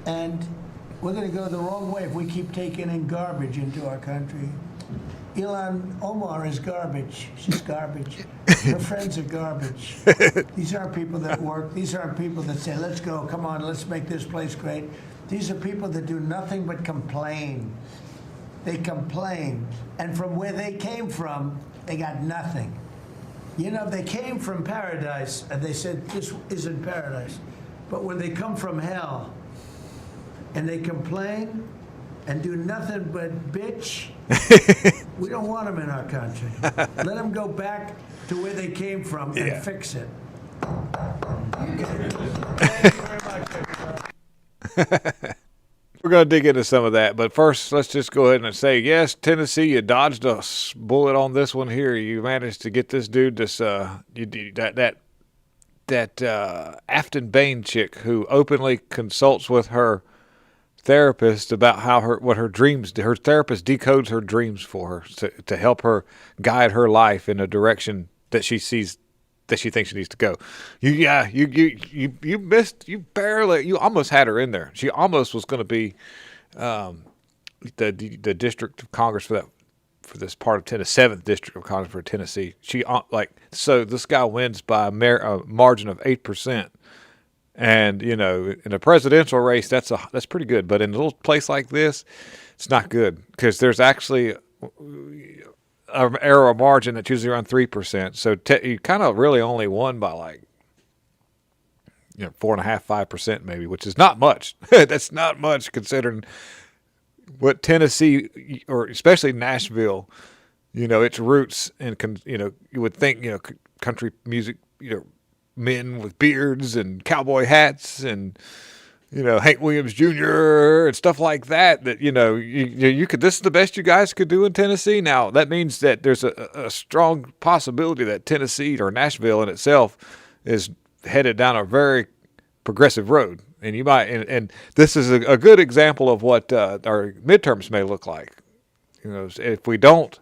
And we're going to go the wrong way if we keep taking in garbage into our country. Ilhan Omar is garbage. She's garbage. Her friends are garbage. These aren't people that work. These aren't people that say, let's go, come on, let's make this place great. These are people that do nothing but complain. They complain. And from where they came from, they got nothing. You know, they came from paradise, and they said, this isn't paradise. But when they come from hell, and they complain, and do nothing but bitch, we don't want them in our country. Let them go back to where they came from and fix it. Thank you very much, everybody. We're going to dig into some of that, but first, let's just go ahead and say, yes, Tennessee, you dodged a bullet on this one here. You managed to get this dude, that Afton Bain chick who openly consults with her therapist about how her therapist decodes her dreams for her to help her guide her life in a direction that she sees that she thinks she needs to go. You almost had her in there. She almost was going to be the district of Congress for this part of Tennessee, 7th district of Congress for Tennessee. So this guy wins by a margin of 8%. And, you know, in a presidential race, that's pretty good. But in a little place like this, it's not good because there's actually an error margin that's usually around 3%. So you kind of really only won by 4.5%, 5% maybe, which is not much. That's not much considering what Tennessee, or especially Nashville, you know, its roots and, you know, you would think, you know, country music, you know, men with beards and cowboy hats and, you know, Hank Williams Jr. and stuff like that, you know, you could, this is the best you guys could do in Tennessee. Now, that means that there's a strong possibility that Tennessee or Nashville in itself is headed down a very progressive road. And you might, and this is a good example of what our midterms may look like. You know, if we don't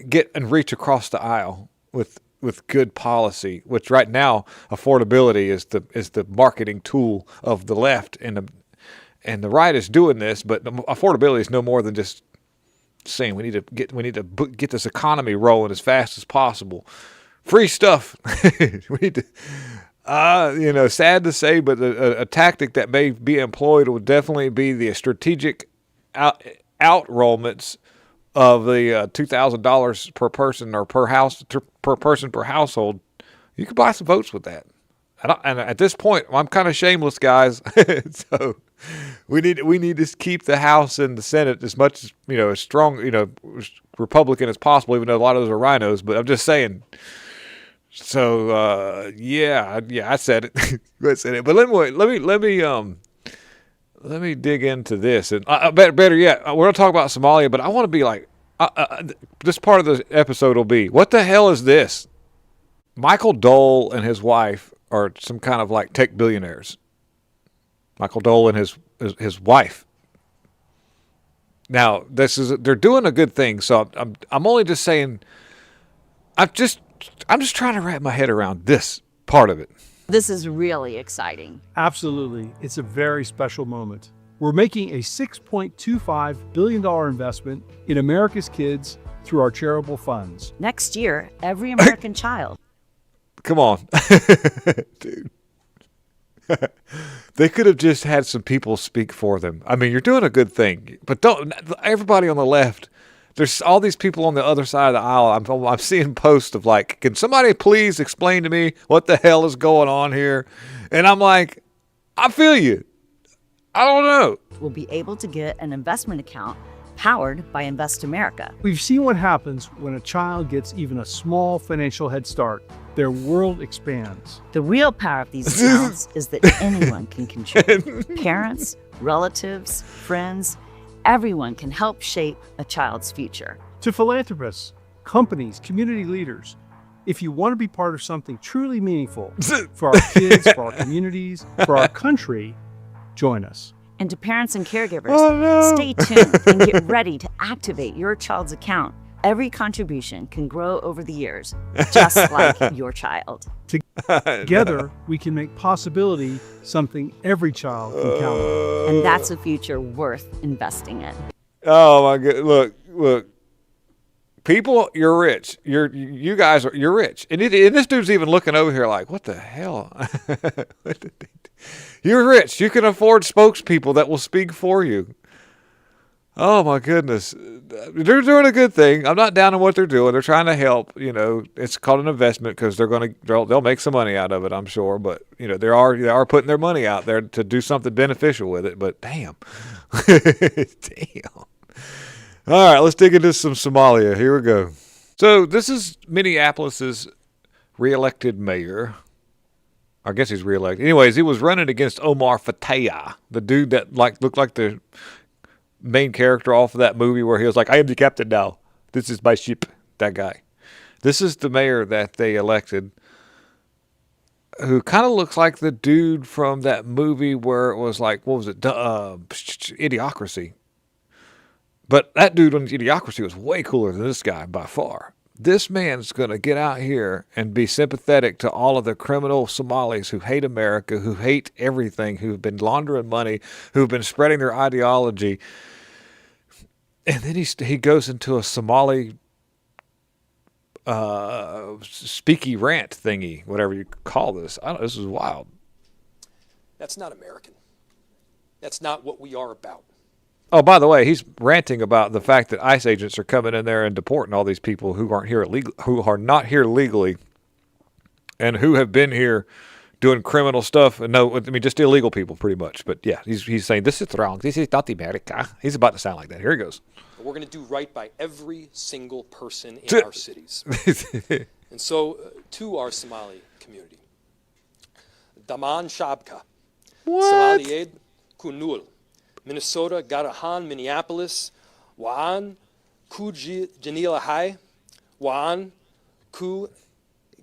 get and reach across the aisle with good policy, which right now affordability is the marketing tool of the left, and the right is doing this, but affordability is no more than just saying we need to get this economy rolling as fast as possible. Free stuff. We need to, you know, sad to say, but a tactic that may be employed would definitely be the strategic outrollments of the $2,000 per person or per person per household. You could buy some votes with that. And at this point, I'm kind of shameless, guys. So we need to keep the House and the Senate as much as, you know, as strong, you know, Republican as possible, even though a lot of those are rhinos. But I'm just saying. So yeah, I said it. I said it. But let me dig into this, and better yet, we're gonna talk about Somalia. But I want to be like, this part of the episode will be, what the hell is this? Michael Dole and his wife are some kind of like tech billionaires. Michael Dole and his wife. Now they're doing a good thing. So I'm only just saying, I'm just trying to wrap my head around this part of it. This is really exciting. Absolutely. It's a very special moment. We're making a $6.25 billion investment in America's kids through our charitable funds. Next year, every American child. Come on. Dude. They could have just had some people speak for them. I mean, you're doing a good thing, but don't, everybody on the left, there's all these people on the other side of the aisle. I'm seeing posts of like, can somebody please explain to me what the hell is going on here? And I'm like, I feel you. I don't know. Will be able to get an investment account powered by Invest America. We've seen what happens when a child gets even a small financial head start. Their world expands. The real power of these accounts is that anyone can contribute. Parents, relatives, friends, everyone can help shape a child's future. To philanthropists, companies, community leaders, if you want to be part of something truly meaningful for our kids, for our communities, for our country, join us. And to parents and caregivers, stay tuned and get ready to activate your child's account Every contribution can grow over the years, just like your child. Together, we can make possibility something every child can count on. And that's a future worth investing in. Oh my God! Look. People, you're rich. You're rich, and this dude's even looking over here like, what the hell? You're rich. You can afford spokespeople that will speak for you. Oh my goodness, they're doing a good thing. I'm not down on what they're doing. They're trying to help. It's called an investment because they'll make some money out of it, I'm sure. But they are putting their money out there to do something beneficial with it. But damn, damn. All right, let's dig into some Somalia. Here we go. So this is Minneapolis's reelected mayor. I guess he's reelected. Anyways, he was running against Omar Fataya, the dude that looked like the main character off of that movie where he was like, I am the captain now. This is my ship. That guy. This is the mayor that they elected, who kind of looks like the dude from that movie where it was like, what was it? Idiocracy. But that dude on Idiocracy was way cooler than this guy by far. This man's going to get out here and be sympathetic to all of the criminal Somalis who hate America, who hate everything, who've been laundering money, who've been spreading their ideology. And then he goes into a Somali speaky rant thingy, whatever you call this. This is wild. That's not American. That's not what we are about. Oh, by the way, he's ranting about the fact that ICE agents are coming in there and deporting all these people who who are not here legally, and who have been here doing criminal stuff. And just illegal people, pretty much. But yeah, he's saying this is wrong. This is not America. He's about to sound like that. Here he goes. We're going to do right by every single person in our cities. And so, to our Somali community, Daman Shabka, Somali Aid Kunul, Minnesota, Garahan, Minneapolis, Waan, Ku Janila Hai, Waan, Ku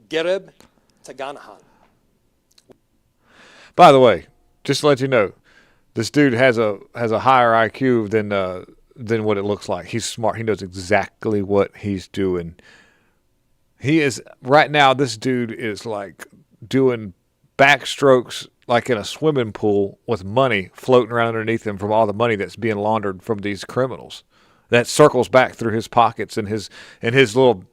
Gereb, Taganahan. By the way, just to let you know, this dude has a higher IQ than what it looks like. He's smart. He knows exactly what he's doing. He is right now. This dude is like doing backstrokes like in a swimming pool with money floating around underneath him from all the money that's being laundered from these criminals. That circles back through his pockets and his little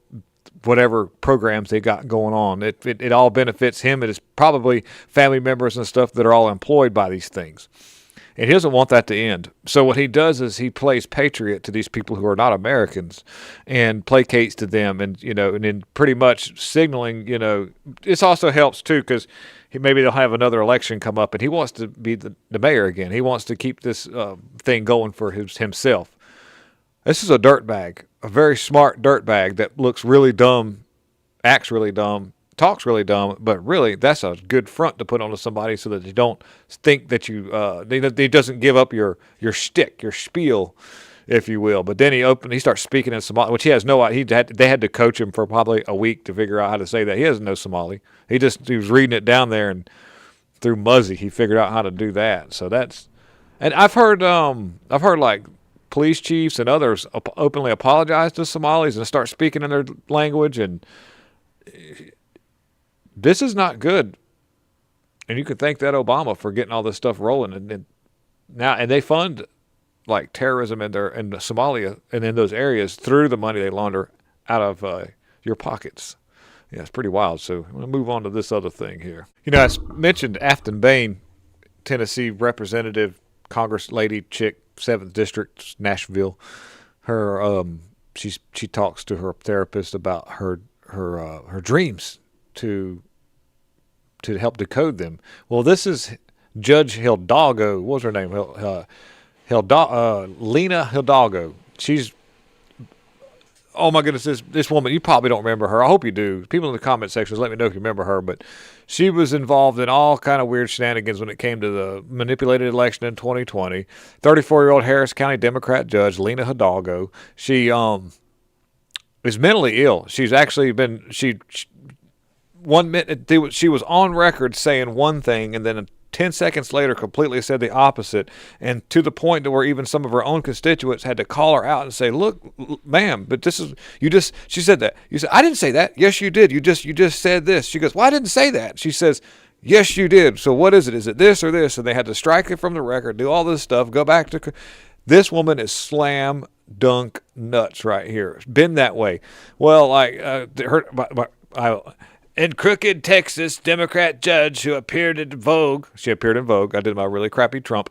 whatever programs they got going on. It all benefits him and his probably family members and stuff that are all employed by these things. And he doesn't want that to end. So what he does is he plays patriot to these people who are not Americans and placates to them and then pretty much signaling, this also helps too because maybe they'll have another election come up and he wants to be the mayor again. He wants to keep this thing going for himself. This is a dirtbag, a very smart dirtbag that looks really dumb, acts really dumb, talks really dumb, but really that's a good front to put onto somebody so that they don't think that he doesn't give up your shtick, your spiel, if you will. But then he starts speaking in Somali, which he has no idea. They had to coach him for probably a week to figure out how to say that. He doesn't know Somali. He was reading it down there and through Muzzy he figured out how to do that. So and I've heard like police chiefs and others openly apologize to Somalis and start speaking in their language, and this is not good. And you can thank that Obama for getting all this stuff rolling. And they fund like terrorism in Somalia and in those areas through the money they launder out of your pockets. Yeah, it's pretty wild. So I'm going to move on to this other thing here. I mentioned Afton Bain, Tennessee representative, Congress lady chick, 7th District, Nashville. Her she talks to her therapist about her dreams to help decode them. Well, this is Judge Hidalgo. What was her name? Lena Hidalgo. She's, oh my goodness, this woman, you probably don't remember her. I hope you do. People in the comment sections, let me know if you remember her. But she was involved in all kind of weird shenanigans when it came to the manipulated election in 2020. 34-year-old Harris County Democrat judge Lena Hidalgo. She is mentally ill. She's actually been, 1 minute she was on record saying one thing, and then 10 seconds later completely said the opposite, and to the point to where even some of her own constituents had to call her out and say, look, ma'am, but this is, she said that. You said, I didn't say that. Yes, you did. You just said this. She goes, well, I didn't say that. She says, yes, you did. So what is it? Is it this or this? And they had to strike it from the record, do all this stuff, go back to, this woman is slam dunk nuts right here. It's been that way. Well, like, in Crooked, Texas, Democrat judge who appeared in Vogue. She appeared in Vogue. I did my really crappy Trump.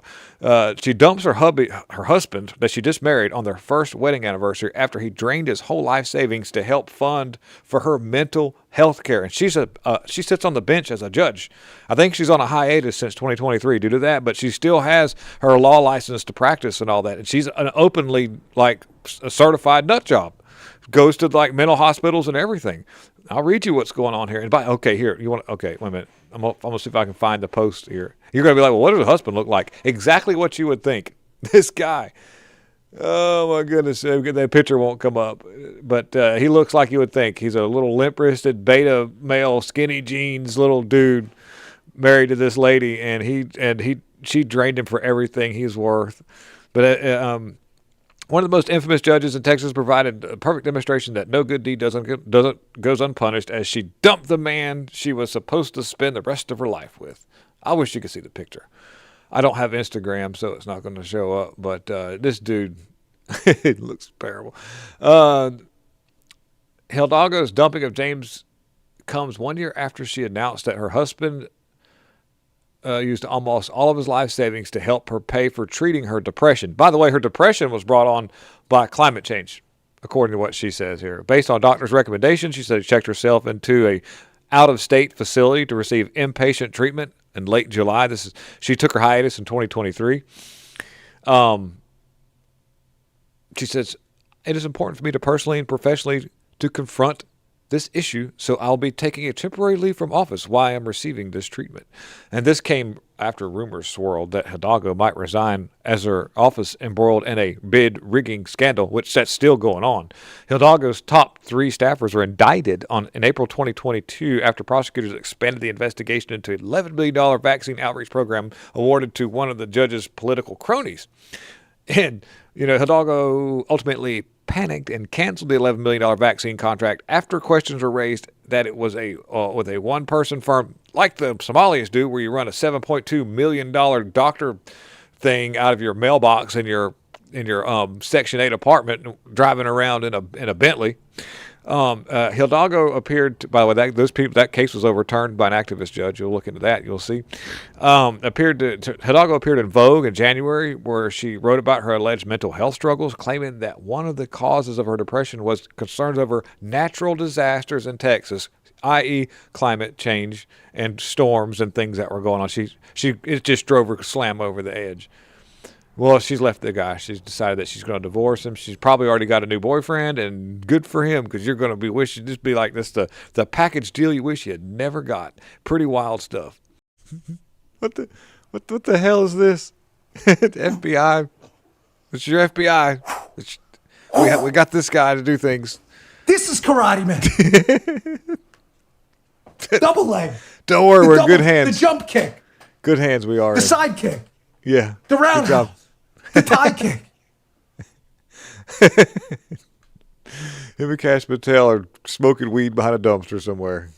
She dumps her husband that she just married on their first wedding anniversary after he drained his whole life savings to help fund for her mental health care. And she sits on the bench as a judge. I think she's on a hiatus since 2023 due to that, but she still has her law license to practice and all that. And she's an openly like a certified nut job. Goes to like mental hospitals and everything. I'll read you what's going on here. And here, okay, wait a minute. I'm gonna see if I can find the post here. You're going to be like, well, what does her husband look like? Exactly what you would think. This guy. Oh, my goodness. That picture won't come up. But he looks like you would think. He's a little limp-wristed, beta male, skinny jeans little dude married to this lady. And she drained him for everything he's worth. But one of the most infamous judges in Texas provided a perfect demonstration that no good deed goes unpunished as she dumped the man she was supposed to spend the rest of her life with. I wish you could see the picture. I don't have Instagram, so it's not going to show up. But this dude, it looks terrible. Hidalgo's dumping of James comes 1 year after she announced that her husband used almost all of his life savings to help her pay for treating her depression. By the way, her depression was brought on by climate change, according to what she says here. Based on a doctor's recommendation, she said she checked herself into a out-of-state facility to receive inpatient treatment in late July. She took her hiatus in 2023. She says, it is important for me to personally and professionally to confront this issue, so I'll be taking a temporary leave from office while I'm receiving this treatment. And this came after rumors swirled that Hidalgo might resign as her office embroiled in a bid rigging scandal, which that's still going on. Hidalgo's top 3 staffers were indicted in April 2022 after prosecutors expanded the investigation into an $11 million vaccine outreach program awarded to one of the judge's political cronies. And, Hidalgo ultimately panicked and canceled the $11 million vaccine contract after questions were raised that it was with a one-person firm like the Somalis do, where you run a $7.2 million doctor thing out of your mailbox in your Section 8 apartment, driving around in a Bentley. Hidalgo appeared, by the way, that case was overturned by an activist judge. You'll look into that, you'll see. Hidalgo appeared in Vogue in January, where she wrote about her alleged mental health struggles, claiming that one of the causes of her depression was concerns over natural disasters in Texas, i.e. climate change and storms and things that were going on. It just drove her slam over the edge. Well, she's left the guy. She's decided that she's going to divorce him. She's probably already got a new boyfriend, and good for him, because you're going to be wishing just be like this, the package deal you wish you had never got. Pretty wild stuff. What the hell is this? The FBI. It's your FBI. We got this guy to do things. This is Karate Man. Double leg. Don't worry, we're in good hands. The jump kick. Good hands we are. The in. side kick. Yeah. The roundhouse. The tie kick. Him and Cash Patel are smoking weed behind a dumpster somewhere.